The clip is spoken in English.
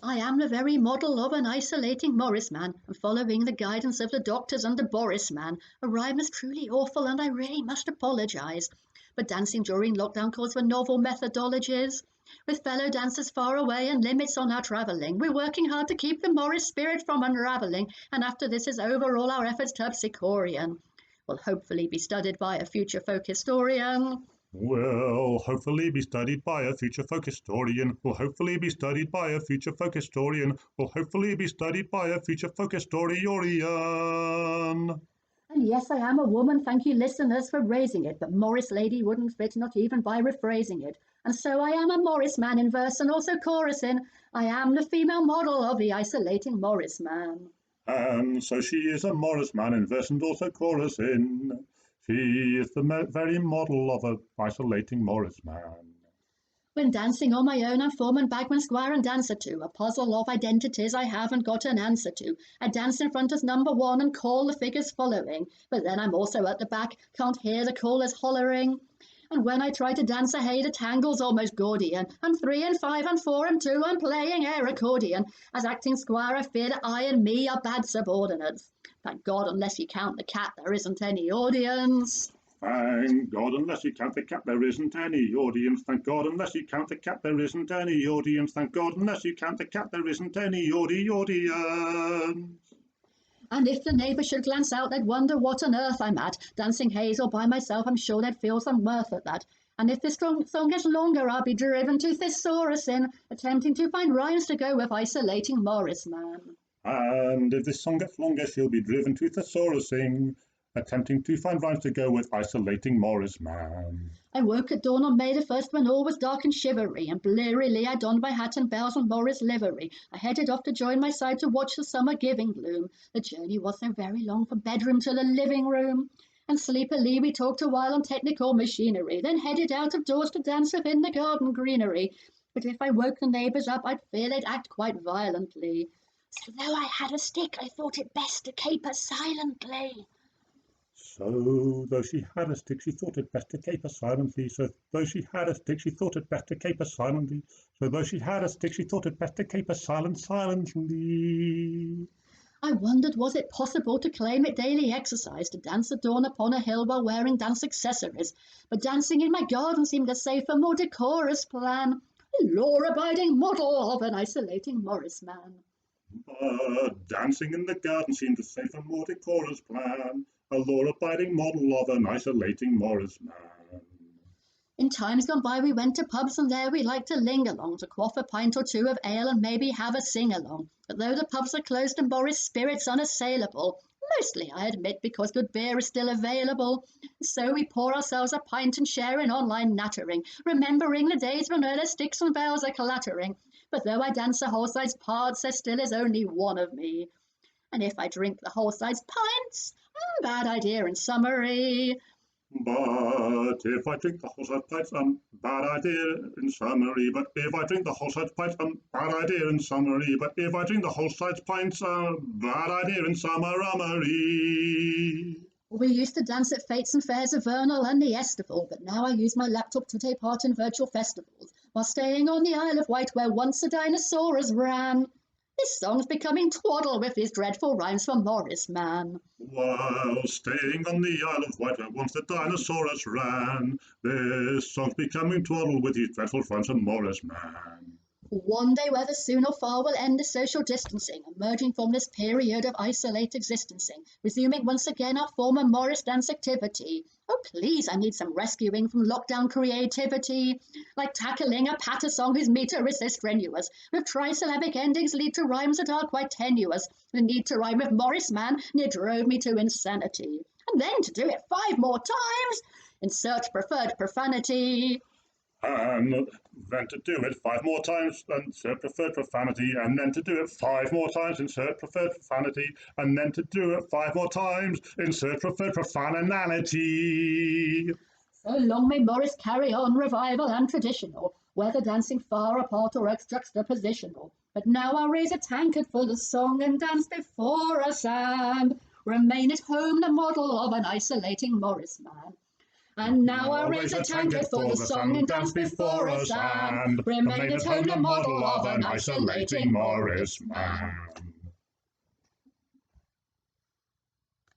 I am the very model of an isolating Morris man, and following the guidance of the doctors and the Boris man, a rhyme is truly awful and I really must apologise. But dancing during lockdown calls for novel methodologies. With fellow dancers far away and limits on our travelling, we're working hard to keep the Morris spirit from unravelling, and after this is over, all our efforts terpsichorean will hopefully be studied by a future folk historian. Will hopefully be studied by a future folk historian. Will hopefully be studied by a future folk historian. Will hopefully be studied by a future folk historian. And yes, I am a woman, thank you listeners for raising it, but Morris lady wouldn't fit, not even by rephrasing it. And so I am a Morris man in verse and also chorusing. I am the female model of the isolating Morris man. And so she is a Morris man in verse and also chorusing. She is the very model of an isolating Morris man. When dancing on my own, I'm foreman, bagman, squire and dancer too. A puzzle of identities I haven't got an answer to. I dance in front as number one and call the figures following. But then I'm also at the back, can't hear the callers hollering. And when I try to dance a hey, the tangle's almost Gordian. I'm 3 and 5 and 4 and 2, I'm playing air accordion. As acting squire, I fear that I and me are bad subordinates. Thank God, unless you count the cat, there isn't any audience. Thank God, unless you count the cat, there isn't any audience. Thank God, unless you count the cat, there isn't any audience. Thank God, unless you count the cat, there isn't any audience. And if the neighbours should glance out, they'd wonder what on earth I'm at. Dancing haze all by myself, I'm sure they'd feel some mirth at that. And if this song gets longer, I'll be driven to thesaurus in, attempting to find rhymes to go with isolating Morris man. And if this song gets longer, she'll be driven to thesaurusing, attempting to find rhymes to go with isolating Morris man. I woke at dawn on May the 1st when all was dark and shivery, and blearily I donned my hat and bells and Morris livery. I headed off to join my side to watch the summer giving bloom. The journey was so very long from bedroom to the living room. And sleepily we talked a while on technical machinery, then headed out of doors to dance within the garden greenery. But if I woke the neighbours up, I'd fear they'd act quite violently. So though I had a stick, I thought it best to caper silently. So, though she had a stick, she thought it best to caper silently. So, though she had a stick, she thought it best to caper silently. So, though she had a stick, she thought it best to caper silently. I wondered, was it possible to claim it daily exercise to dance at dawn upon a hill while wearing dance accessories? But dancing in my garden seemed a safer, more decorous plan. A law-abiding model of an isolating Morris man. Dancing in the garden seemed a safer, more decorous plan. A law-abiding model of an isolating Morris man. In times gone by we went to pubs and there we liked to linger along to quaff a pint or two of ale and maybe have a sing-along. But though the pubs are closed and Boris' spirit's unassailable, mostly I admit because good beer is still available, so we pour ourselves a pint and share in online nattering, remembering the days when the sticks and bells are clattering. But though I dance a whole side's parts, there still is only one of me. And if I drink the whole side's pints, bad idea in summary. But if I drink the whole side's pints, bad idea in summary. But if I drink the whole side's pints, bad idea in summary. But if I drink the whole side's pints, bad idea in summary. We used to dance at fetes and fairs of Vernal and the Estival, but now I use my laptop to take part in virtual festivals, while staying on the Isle of Wight where once a dinosaurus ran. This song's becoming twaddle with these dreadful rhymes for Morris man. While staying on the Isle of Wight where once the dinosaurus ran, this song's becoming twaddle with these dreadful rhymes for Morris man. One day, whether soon or far, will end the social distancing, emerging from this period of isolated existencing, resuming once again our former Morris dance activity. Oh, please, I need some rescuing from lockdown creativity, like tackling a patter song whose meter is so strenuous, with trisyllabic endings lead to rhymes that are quite tenuous. The need to rhyme with Morris man near drove me to insanity. And then to do it 5 more times, insert preferred profanity. And then to do it 5 more times, insert preferred profanity, and then to do it 5 more times, insert preferred profanity, and then to do it 5 more times, insert preferred profanity. So long may Morris carry on, revival and traditional, whether dancing far apart or juxtapositional. But now I'll raise a tankard full of song and dance before us and remain at home the model of an isolating Morris man. And now I'll raise a tankard for the song and dance before us, and remain at home a model of an isolating Morris man.